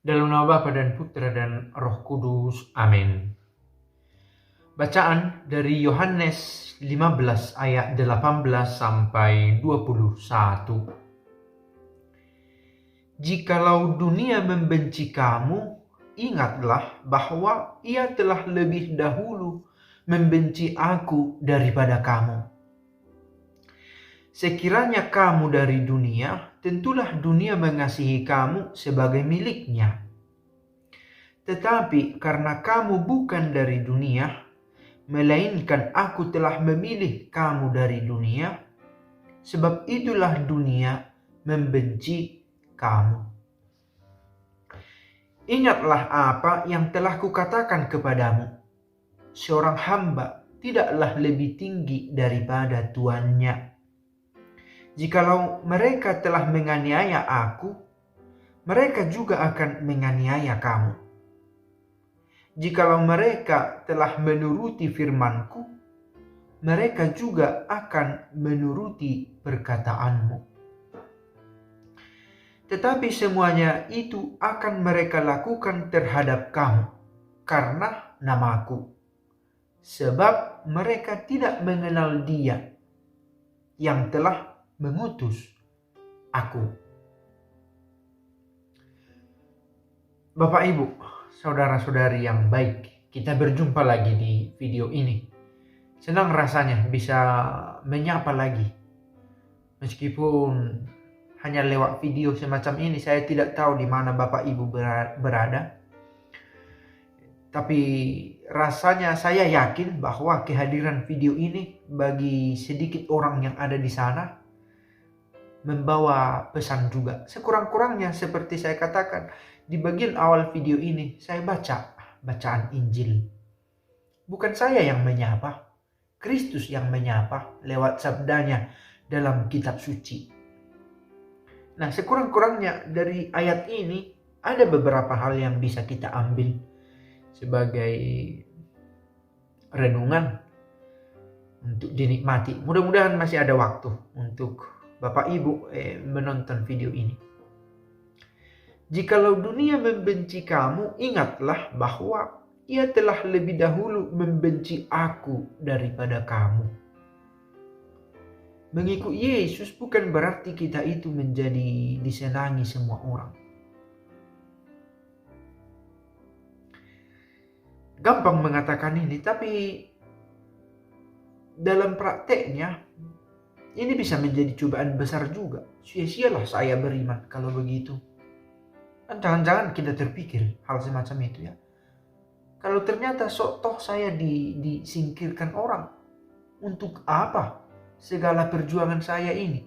Dalam nama Bapa dan Putra dan Roh Kudus. Amin. Bacaan dari Yohanes 15 ayat 18 sampai 21. Jikalau dunia membenci kamu, ingatlah bahwa ia telah lebih dahulu membenci aku daripada kamu. Sekiranya kamu dari dunia, tentulah dunia mengasihi kamu sebagai miliknya. Tetapi karena kamu bukan dari dunia, melainkan aku telah memilih kamu dari dunia, sebab itulah dunia membenci kamu. Ingatlah apa yang telah kukatakan kepadamu. Seorang hamba tidaklah lebih tinggi daripada tuannya. Jikalau mereka telah menganiaya aku, mereka juga akan menganiaya kamu. Jikalau mereka telah menuruti firman-Ku, mereka juga akan menuruti perkataanmu. Tetapi semuanya itu akan mereka lakukan terhadap kamu, karena nama-Ku. Sebab mereka tidak mengenal Dia yang telah mengutus Aku. Bapak Ibu, saudara-saudari yang baik, kita berjumpa lagi di video ini. Senang rasanya bisa menyapa lagi. Meskipun hanya lewat video semacam ini, saya tidak tahu di mana Bapak Ibu berada. Tapi rasanya saya yakin bahwa kehadiran video ini bagi sedikit orang yang ada di sana membawa pesan juga. Sekurang-kurangnya seperti saya katakan, di bagian awal video ini saya baca bacaan Injil. Bukan saya yang menyapa, Kristus yang menyapa lewat sabdanya dalam kitab suci. Nah, sekurang-kurangnya dari ayat ini ada beberapa hal yang bisa kita ambil sebagai renungan untuk dinikmati. Mudah-mudahan masih ada waktu untuk Bapak Ibu menonton video ini. Jikalau dunia membenci kamu, ingatlah bahwa ia telah lebih dahulu membenci aku daripada kamu. Mengikuti Yesus bukan berarti kita itu menjadi disenangi semua orang. Gampang mengatakan ini, tapi dalam prakteknya ini bisa menjadi cobaan besar juga. Sia-sialah saya beriman kalau begitu. Dan jangan-jangan kita terpikir hal semacam itu ya. Kalau ternyata toh saya disingkirkan orang, untuk apa segala perjuangan saya ini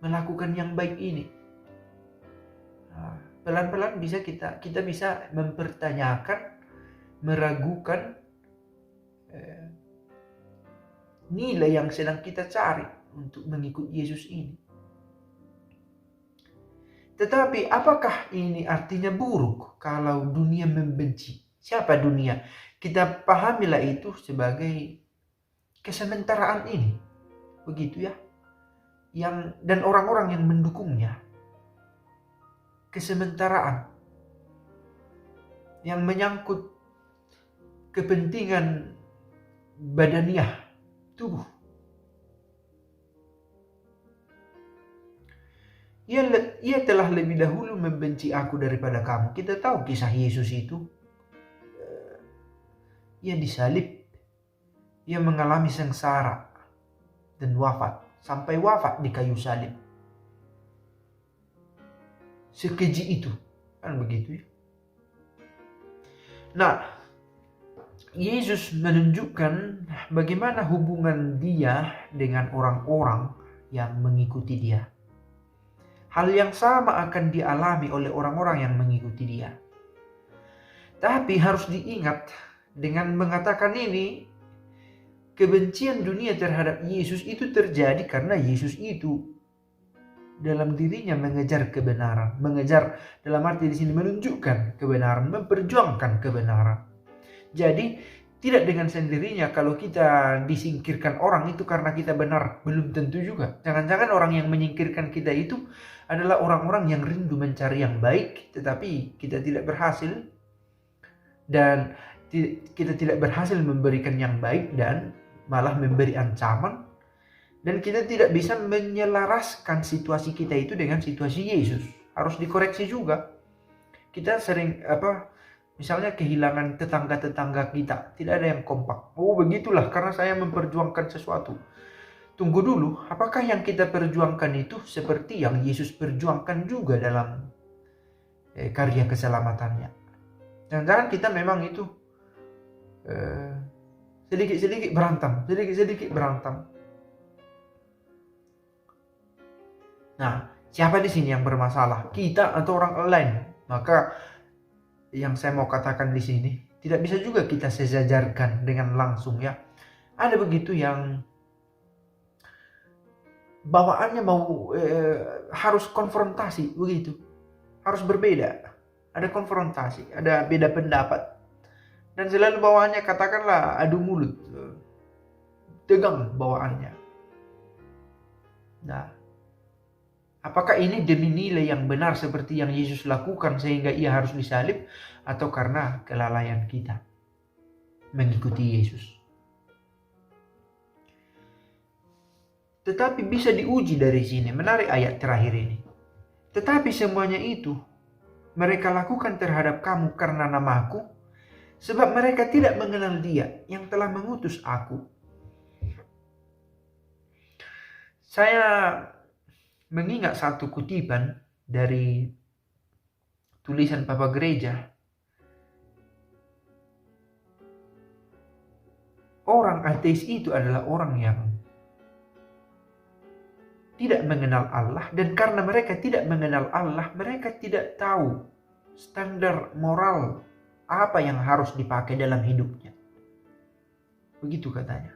melakukan yang baik ini? Pelan-pelan bisa kita bisa mempertanyakan, meragukan nilai yang sedang kita cari untuk mengikut Yesus ini. Tetapi apakah ini artinya buruk kalau dunia membenci? Siapa dunia? Kita pahamilah itu sebagai kesementaraan ini. Begitu ya. Dan orang-orang yang mendukungnya. Kesementaraan. Yang menyangkut kepentingan badaniah tubuh. Ia telah lebih dahulu membenci aku daripada kamu. Kita tahu kisah Yesus itu. Ia disalib. Ia mengalami sengsara dan wafat. Sampai wafat di kayu salib. Sekeji itu. Kan begitu ya. Nah, Yesus menunjukkan bagaimana hubungan Dia dengan orang-orang yang mengikuti Dia. Hal yang sama akan dialami oleh orang-orang yang mengikuti Dia. Tapi harus diingat, dengan mengatakan ini, kebencian dunia terhadap Yesus itu terjadi karena Yesus itu dalam dirinya mengejar kebenaran. Mengejar dalam arti di sini menunjukkan kebenaran, memperjuangkan kebenaran. Jadi Tidak dengan sendirinya kalau kita disingkirkan orang itu karena kita benar, belum tentu juga. Jangan-jangan orang yang menyingkirkan kita itu adalah orang-orang yang rindu mencari yang baik, tetapi kita tidak berhasil, dan kita tidak berhasil memberikan yang baik dan malah memberi ancaman, dan kita tidak bisa menyelaraskan situasi kita itu dengan situasi Yesus. Harus dikoreksi juga. Kita sering misalnya kehilangan tetangga-tetangga kita, tidak ada yang kompak. Oh begitulah karena saya memperjuangkan sesuatu. Tunggu dulu, apakah yang kita perjuangkan itu seperti yang Yesus perjuangkan juga dalam karya keselamatannya? Jangan-jangan kita memang itu sedikit-sedikit berantem. Nah, siapa di sini yang bermasalah? Kita atau orang lain? Maka yang saya mau katakan di sini, tidak bisa juga kita sejajarkan dengan langsung ya. Ada begitu yang bawaannya mau harus konfrontasi begitu. Harus berbeda. Ada konfrontasi, ada beda pendapat. Dan selalu bawaannya katakanlah adu mulut. Tegang bawaannya. Nah, apakah ini demi nilai yang benar seperti yang Yesus lakukan sehingga ia harus disalib, atau karena kelalaian kita mengikuti Yesus? Tetapi bisa diuji dari sini. Menarik ayat terakhir ini. Tetapi semuanya itu mereka lakukan terhadap kamu karena namaku, sebab mereka tidak mengenal Dia yang telah mengutus aku. Saya mengingat satu kutipan dari tulisan Papa Gereja. Orang ateis itu adalah orang yang tidak mengenal Allah, dan karena mereka tidak mengenal Allah, mereka tidak tahu standar moral apa yang harus dipakai dalam hidupnya. Begitu katanya.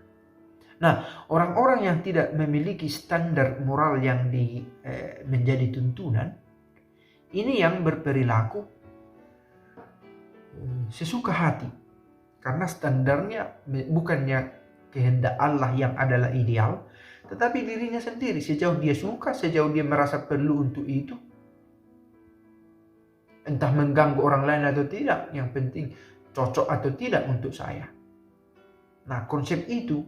Nah, orang-orang yang tidak memiliki standar moral yang menjadi tuntunan, ini yang berperilaku sesuka hati. Karena standarnya bukannya kehendak Allah yang adalah ideal, tetapi dirinya sendiri. Sejauh dia suka, sejauh dia merasa perlu untuk itu, entah mengganggu orang lain atau tidak, yang penting cocok atau tidak untuk saya. Nah, konsep itu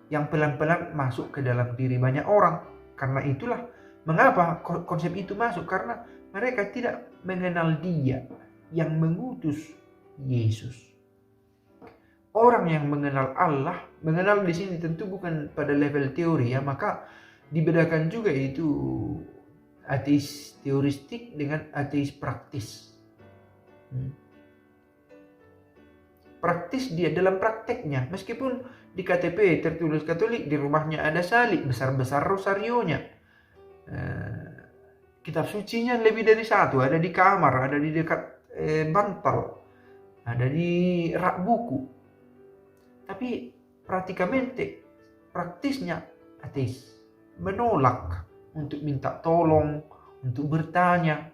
yang pelan-pelan masuk ke dalam diri banyak orang. Karena itulah mengapa konsep itu masuk, karena mereka tidak mengenal Dia yang mengutus Yesus. Orang yang mengenal Allah, mengenal di sini tentu bukan pada level teori ya, maka dibedakan juga itu ateis teoristik dengan ateis praktis. Praktis dia dalam prakteknya, meskipun di KTP tertulis Katolik, di rumahnya ada salib besar-besar rosarionya, kitab sucinya lebih dari satu, ada di kamar, ada di dekat bantal, ada di rak buku. Tapi praktisnya ateis, menolak untuk minta tolong, untuk bertanya,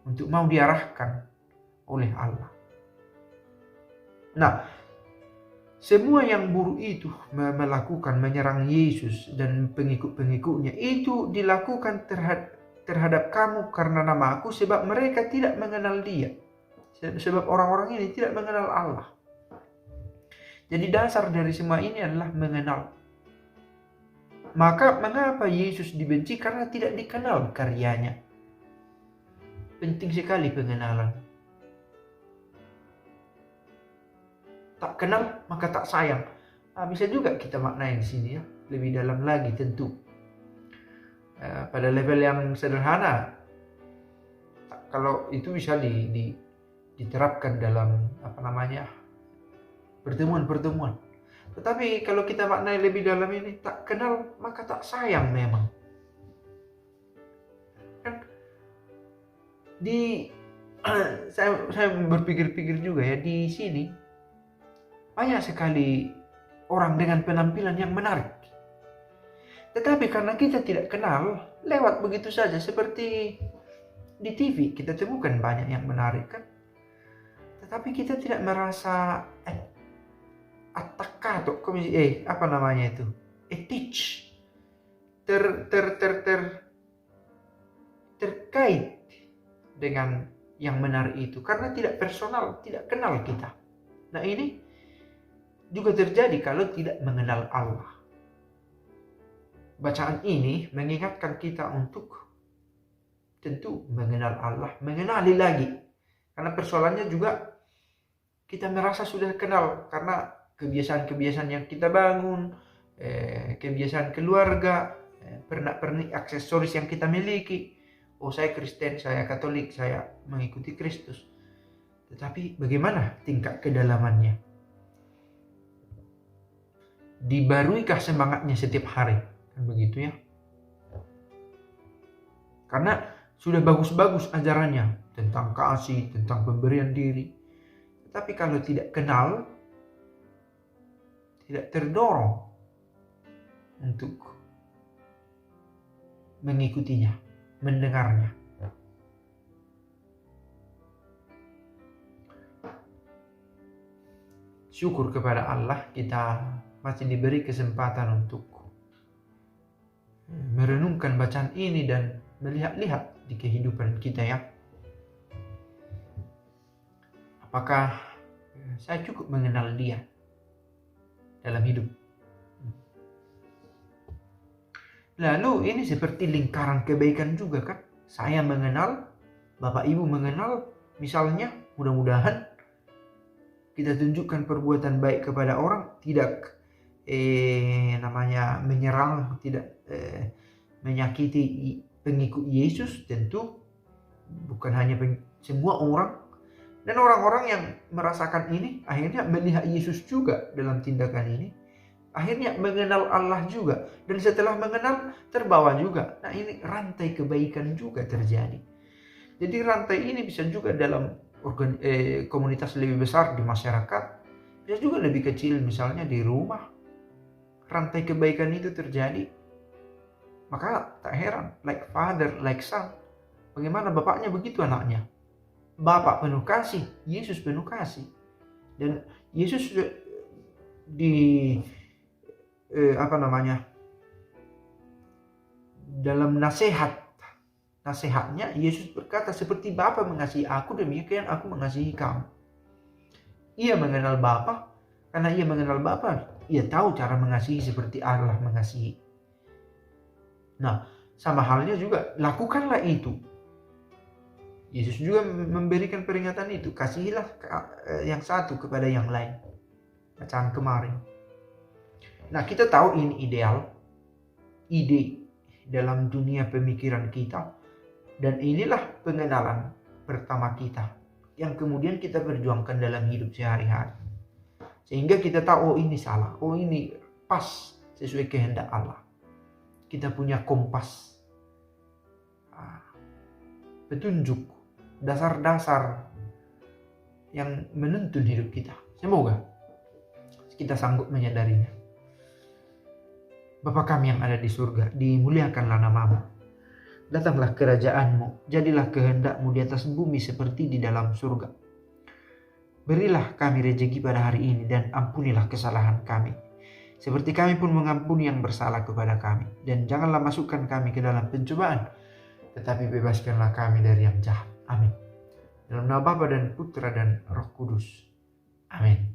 untuk mau diarahkan oleh Allah. Nah, semua yang buruk itu menyerang Yesus dan pengikut-pengikutnya itu dilakukan terhadap kamu karena nama aku, sebab mereka tidak mengenal Dia. Sebab orang-orang ini tidak mengenal Allah. Jadi dasar dari semua ini adalah mengenal. Maka mengapa Yesus dibenci? Karena tidak dikenal karyanya. Penting sekali pengenalan. Tak kenal maka tak sayang. Bisa juga kita maknai di sini ya, lebih dalam lagi tentu. Pada level yang sederhana, kalau itu bisa diterapkan dalam pertemuan-pertemuan. Tetapi kalau kita maknai lebih dalam ini, tak kenal maka tak sayang memang. Kan saya berpikir-pikir juga ya, di sini banyak sekali orang dengan penampilan yang menarik. Tetapi karena kita tidak kenal, lewat begitu saja, seperti di TV kita temukan banyak yang menarik kan. Tetapi kita tidak merasa attaccato, apa namanya itu? Teach. Terkait dengan yang benar itu karena tidak personal, tidak kenal kita. Nah, ini juga terjadi kalau tidak mengenal Allah. Bacaan ini mengingatkan kita untuk tentu mengenal Allah, mengenali lagi. Karena persoalannya juga kita merasa sudah kenal karena kebiasaan-kebiasaan yang kita bangun, kebiasaan keluarga, pernak-pernik aksesoris yang kita miliki. Oh, saya Kristen, saya Katolik, saya mengikuti Kristus. Tetapi bagaimana tingkat kedalamannya? Dibaruikah semangatnya setiap hari? Kan begitu ya. Karena sudah bagus-bagus ajarannya tentang kasih, tentang pemberian diri. Tetapi kalau tidak kenal, tidak terdorong untuk mengikutinya, mendengarnya. Syukur kepada Allah kita masih diberi kesempatan untuk merenungkan bacaan ini dan melihat-lihat di kehidupan kita ya. Apakah saya cukup mengenal Dia dalam hidup? Lalu ini seperti lingkaran kebaikan juga kan? Saya mengenal, Bapak Ibu mengenal, misalnya mudah-mudahan kita tunjukkan perbuatan baik kepada orang, tidak menyerang, tidak menyakiti pengikut Yesus, tentu bukan hanya semua orang. Dan orang-orang yang merasakan ini akhirnya melihat Yesus juga dalam tindakan ini. Akhirnya mengenal Allah juga. Dan setelah mengenal terbawa juga. Nah, ini rantai kebaikan juga terjadi. Jadi rantai ini bisa juga dalam komunitas lebih besar di masyarakat. Bisa juga lebih kecil misalnya di rumah. Rantai kebaikan itu terjadi. Maka tak heran, like father, like son. Bagaimana bapaknya begitu anaknya. Bapak penuh kasih, Yesus penuh kasih. Dan Yesus dalam nasihatnya Yesus berkata, seperti Bapa mengasihi aku, demikian aku mengasihi kamu. Ia mengenal Bapa, karena ia mengenal Bapa, ia tahu cara mengasihi seperti Allah mengasihi. Nah, sama halnya juga, lakukanlah itu. Yesus juga memberikan peringatan itu, kasihilah yang satu kepada yang lain. Bacaan kemarin. Nah, kita tahu ini ideal, ide dalam dunia pemikiran kita, dan inilah pengenalan pertama kita, yang kemudian kita perjuangkan dalam hidup sehari-hari. Sehingga kita tahu, oh ini salah, oh ini pas sesuai kehendak Allah. Kita punya kompas, petunjuk, dasar-dasar yang menuntun hidup kita. Semoga kita sanggup menyadarinya. Bapa kami yang ada di surga, dimuliakanlah namamu. Datanglah kerajaanmu, jadilah kehendakmu di atas bumi seperti di dalam surga. Berilah kami rezeki pada hari ini dan ampunilah kesalahan kami, seperti kami pun mengampuni yang bersalah kepada kami. Dan janganlah masukkan kami ke dalam pencobaan, tetapi bebaskanlah kami dari yang jahat. Amin. Dalam nama Bapa dan Putra dan Roh Kudus. Amin.